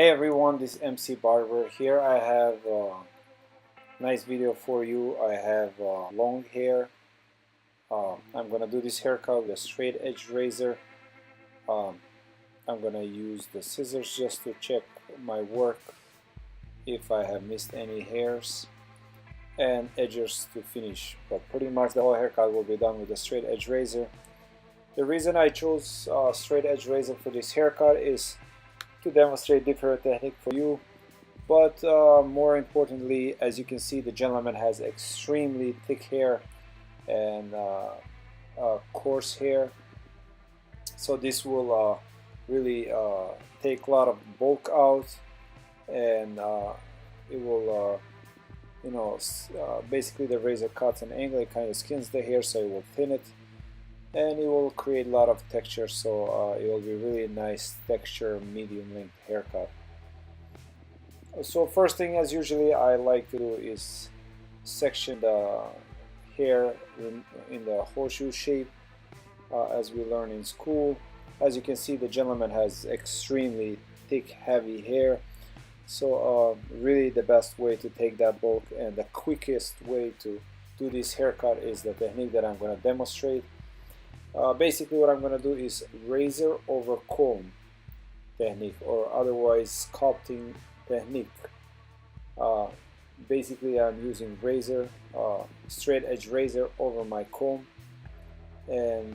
Hey everyone, this is MC Barber here. I have a nice video for you. I have long hair. I'm gonna do this haircut with a straight edge razor. I'm gonna use the scissors just to check my work if I have missed any hairs, and edges to finish. But pretty much the whole haircut will be done with a straight edge razor. The reason I chose straight edge razor for this haircut is to demonstrate different technique for you, but more importantly, as you can see, the gentleman has extremely thick hair and coarse hair, so this will really take a lot of bulk out, and it will basically the razor cuts an angle, it kind of skins the hair, so it will thin it, and it will create a lot of texture, so it will be really nice texture medium length haircut. So first thing, as usually I like to do, is section the hair in the horseshoe shape, as we learn in school. As you can see, the gentleman has extremely thick heavy hair, so really the best way to take that bulk and the quickest way to do this haircut is the technique that I'm going to demonstrate. Basically what I'm going to do is razor over comb technique, or otherwise sculpting technique. Basically I'm using razor, straight edge razor over my comb, and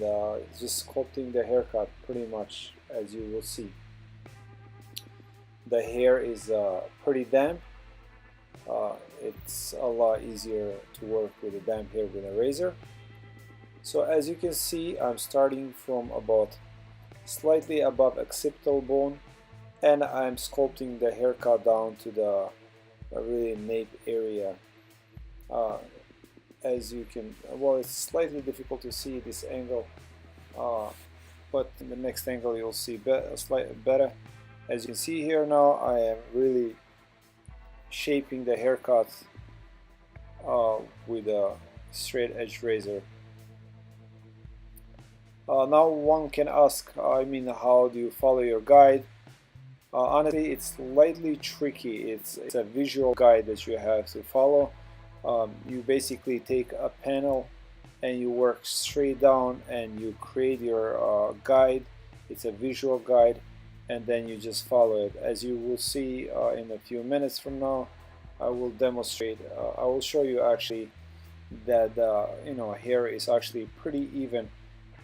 just sculpting the haircut pretty much as you will see. The hair is pretty damp. It's a lot easier to work with a damp hair with a razor. So as you can see, I'm starting from about slightly above occipital bone, and I'm sculpting the haircut down to the really nape area. As you can, well, it's slightly difficult to see this angle, but in the next angle you'll see slightly better. As you can see here now, I am really shaping the haircut with a straight edge razor. Now one can ask, how do you follow your guide? Honestly, it's slightly tricky. It's a visual guide that you have to follow. You basically take a panel and you work straight down and you create your guide. It's a visual guide, and then you just follow it. As you will see in a few minutes from now, I will demonstrate. I will show you actually that hair is actually pretty even.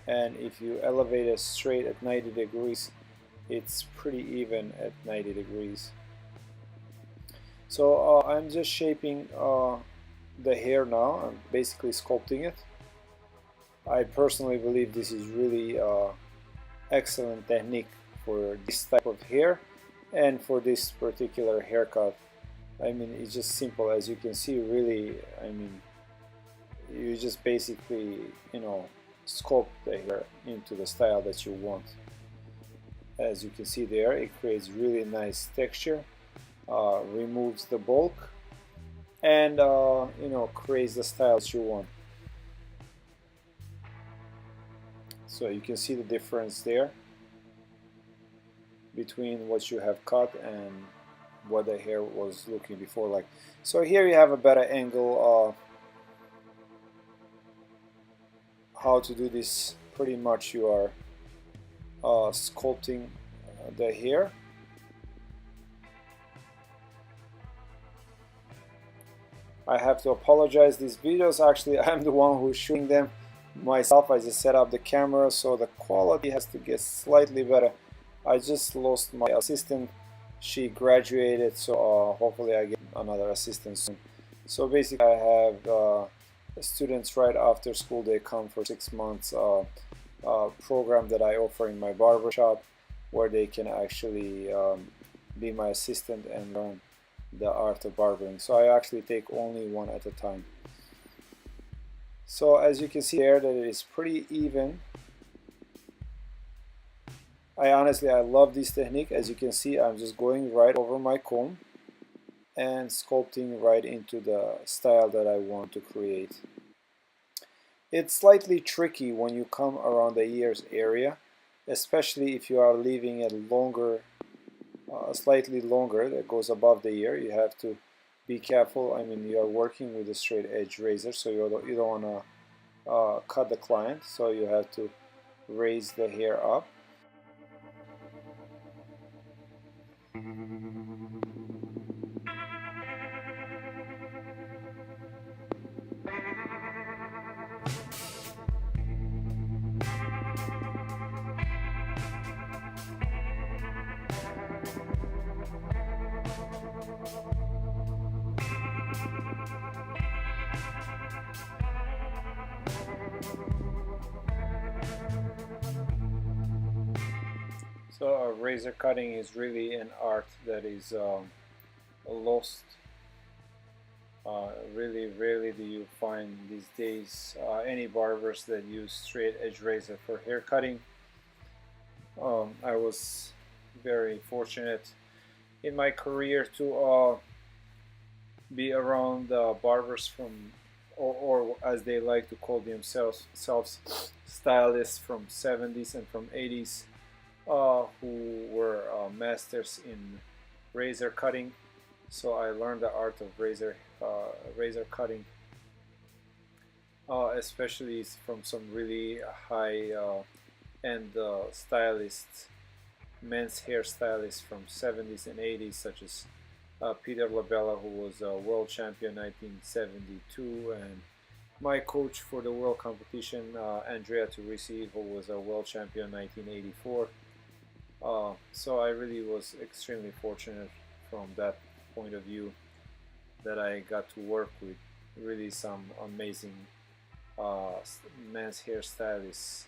And if you elevate it straight at 90 degrees, it's pretty even at 90 degrees. So I'm just shaping the hair now. I'm basically sculpting it. I personally believe this is really excellent technique for this type of hair and for this particular haircut. It's just simple. As you can see, really, you just basically, sculpt the hair into the style that you want. As you can see there, it creates really nice texture, removes the bulk, and creates the style that you want. So you can see the difference there between what you have cut and what the hair was looking before like. So here you have a better angle. How to do this: pretty much you are sculpting the hair. I have to apologize, these videos, actually I'm the one who's shooting them myself. I just set up the camera, so the quality has to get slightly better. I just lost my assistant. She graduated, so hopefully I get another assistant soon. So basically I have students right after school. They come for 6 months program that I offer in my barber shop, where they can actually be my assistant and learn the art of barbering. So I actually take only one at a time. So as you can see there, that it is pretty even. I love this technique. As you can see, I'm just going right over my comb and sculpting right into the style that I want to create. It's slightly tricky when you come around the ears area, especially if you are leaving it longer slightly longer that goes above the ear. You have to be careful. I mean, you are working with a straight edge razor, so you don't want to cut the client, so you have to raise the hair up. So razor cutting is really an art that is lost. Really rarely do you find these days any barbers that use straight edge razor for hair cutting. I was very fortunate in my career to be around barbers from, or as they like to call themselves, stylists from 70s and from 80s, who were masters in razor cutting. So I learned the art of razor cutting, especially from some really high end stylists, men's hairstylists from 70s and 80s, such as Peter Labella, who was a world champion 1972, and my coach for the world competition, Andrea Turisi, who was a world champion 1984. So I really was extremely fortunate from that point of view that I got to work with really some amazing men's hairstylists.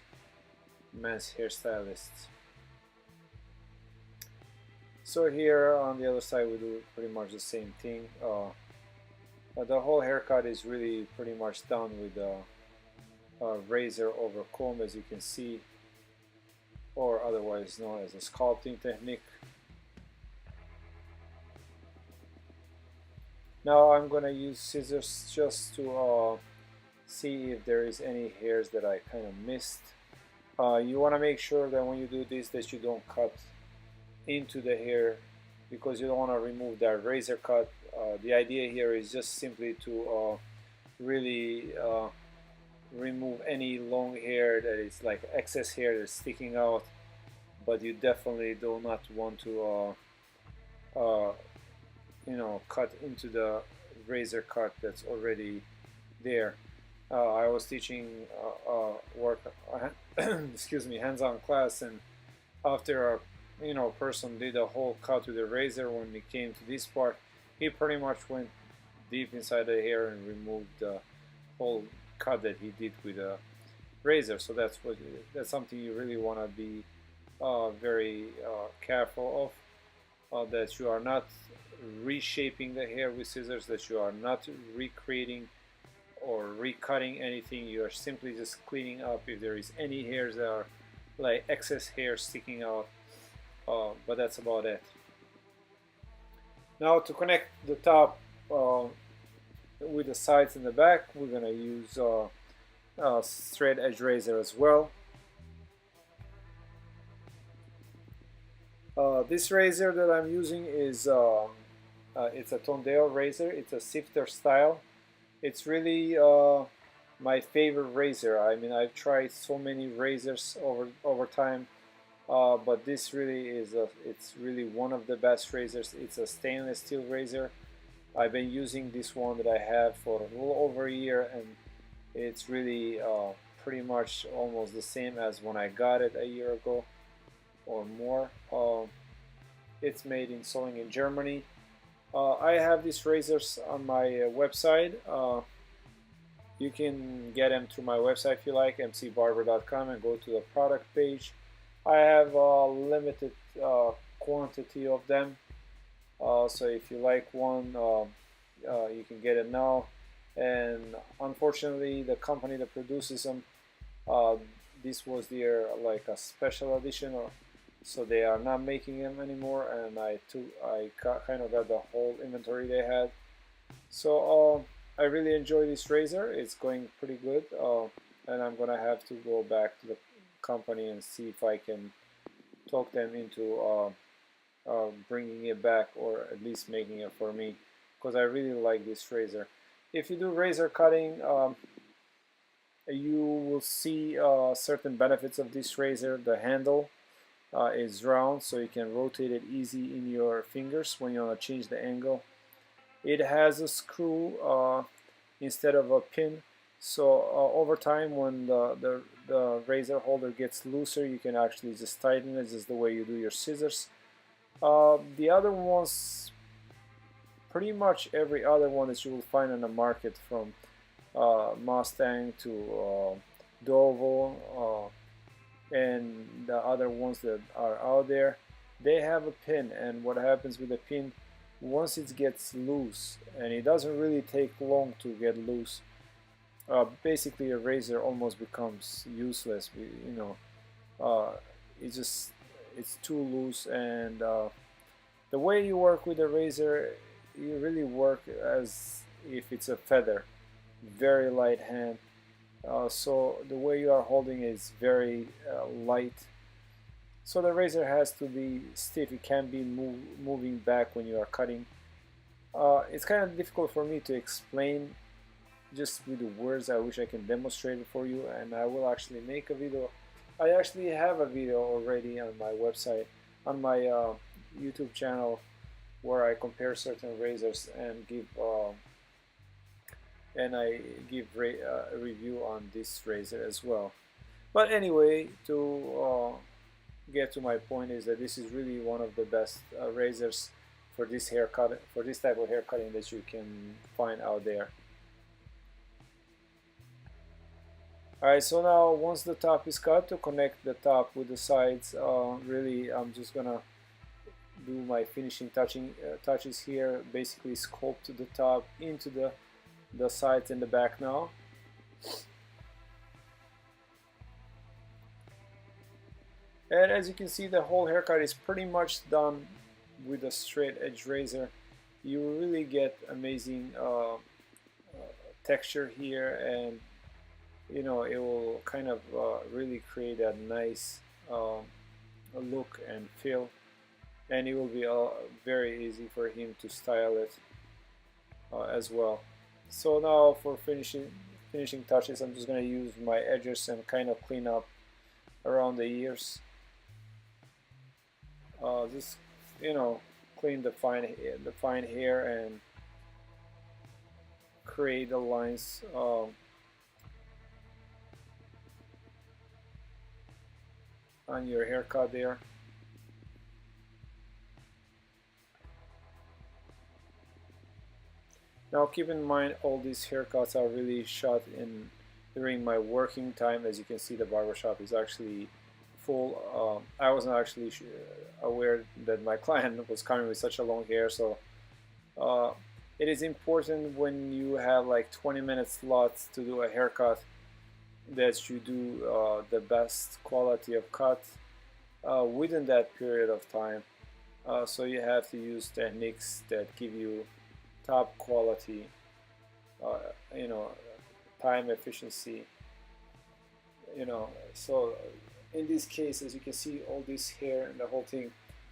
So here on the other side we do pretty much the same thing. The whole haircut is really pretty much done with a razor over comb, as you can see, or otherwise known as a sculpting technique. Now I'm gonna use scissors just to see if there is any hairs that I kind of missed. You want to make sure that when you do this that you don't cut into the hair, because you don't want to remove that razor cut. The idea here is just simply to really remove any long hair that is like excess hair that's sticking out, but you definitely do not want to cut into the razor cut that's already there. I was teaching work excuse me, hands-on class, and after a person did a whole cut with a razor, when it came to this part, he pretty much went deep inside the hair and removed the whole cut that he did with a razor. So that's something you really want to be very careful of, that you are not reshaping the hair with scissors, that you are not recreating or recutting anything. You are simply just cleaning up if there is any hairs that are like excess hair sticking out, but that's about it. Now to connect the top with the sides and the back, we're gonna use straight edge razor as well. This razor that I'm using is it's a Tondeo razor. It's a sifter style. It's really my favorite razor. I mean, I've tried so many razors over time, but this really it's really one of the best razors. It's a stainless steel razor. I've been using this one that I have for a little over a year, and it's really pretty much almost the same as when I got it a year ago or more. It's made in Solingen in Germany. I have these razors on my website. You can get them through my website if you like, mcbarber.com, and go to the product page. I have a limited quantity of them, so if you like one, you can get it now. And unfortunately, the company that produces them, this was their like a special edition, so they are not making them anymore, and I kind of got the whole inventory they had. So I really enjoy this razor. It's going pretty good, and I'm gonna have to go back to the company and see if I can talk them into bringing it back, or at least making it for me, because I really like this razor. If you do razor cutting, you will see certain benefits of this razor. The handle is round, so you can rotate it easy in your fingers when you want to change the angle. It has a screw instead of a pin, so over time when the razor holder gets looser, you can actually just tighten it, just the way you do your scissors. The other ones, pretty much every other one that you will find on the market, from Mustang to Dovo and the other ones that are out there, they have a pin. And what happens with the pin, once it gets loose, and it doesn't really take long to get loose, basically a razor almost becomes useless. It's too loose, and the way you work with a razor, you really work as if it's a feather, very light hand. So the way you are holding is very light. So the razor has to be stiff. It can't be moving back when you are cutting. It's kind of difficult for me to explain just with the words. I wish I can demonstrate it for you, and I will actually make a video. I actually have a video already on my website, on my YouTube channel, where I compare certain razors and I give a review on this razor as well. But anyway, to get to my point, is that this is really one of the best razors for this haircut, for this type of hair cutting, that you can find out there. Alright, so now once the top is cut, to connect the top with the sides, really I'm just gonna do my finishing touches here, basically sculpt the top into the sides and the back now. And as you can see, the whole haircut is pretty much done with a straight edge razor. You will really get amazing texture here, and it will kind of really create a nice look and feel, and it will be very easy for him to style it as well. So now for finishing touches, I'm just going to use my edges and kind of clean up around the ears. Just clean the fine hair and create the lines on your haircut there. Now keep in mind, all these haircuts are really shot during my working time. As you can see, the barbershop is actually full. I wasn't actually aware that my client was coming with such a long hair, so it is important when you have like 20-minute slots to do a haircut that you do the best quality of cut within that period of time. So you have to use techniques that give you top quality, time efficiency, so in this case, as you can see, all this hair and the whole thing,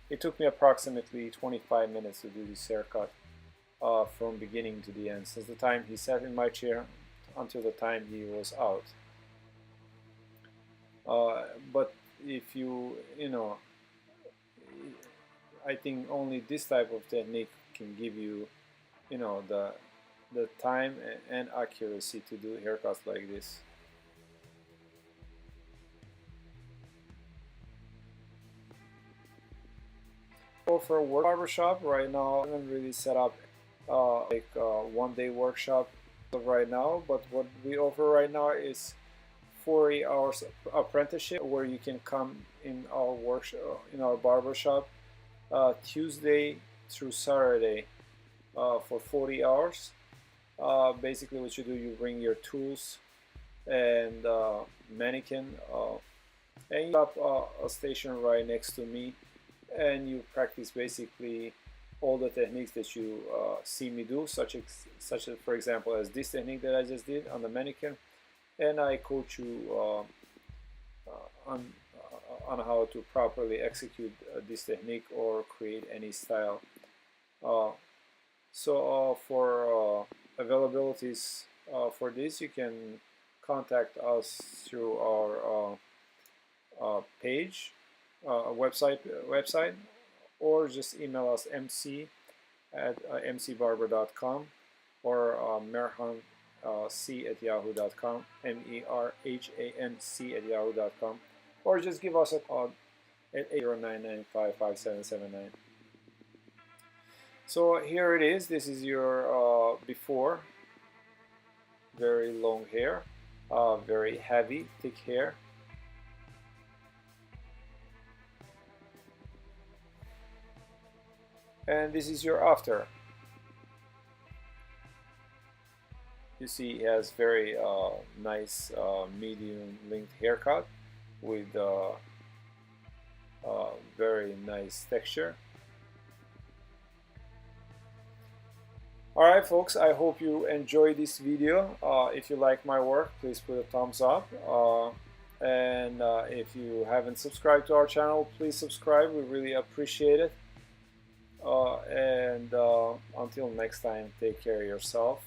it took me approximately 25 minutes to do this haircut from beginning to the end, since the time he sat in my chair until the time he was out. But if I think only this type of technique can give you the time and accuracy to do haircuts like this. So for a barbershop right now, I haven't really set up like a one-day workshop right now, but what we offer right now is 40 hours apprenticeship, where you can come in our workshop, in our barbershop, Tuesday through Saturday, for 40 hours. Basically what you do, you bring your tools and mannequin, and you have a station right next to me, and you practice basically all the techniques that you see me do, such as for example as this technique that I just did on the mannequin, and I coach you on how to properly execute this technique or create any style. For availabilities for this, you can contact us through our page, website, or just email us mc@mcbarber.com or merhanc@yahoo.com, merhanc@yahoo.com, or just give us a call at 809955779. So here it is. This is your before. Very long hair, very heavy, thick hair. And this is your after. You see he has very nice medium length haircut with very nice texture. Alright folks, I hope you enjoyed this video. If you like my work, please put a thumbs up. And if you haven't subscribed to our channel, please subscribe. We really appreciate it. Until next time, take care of yourself.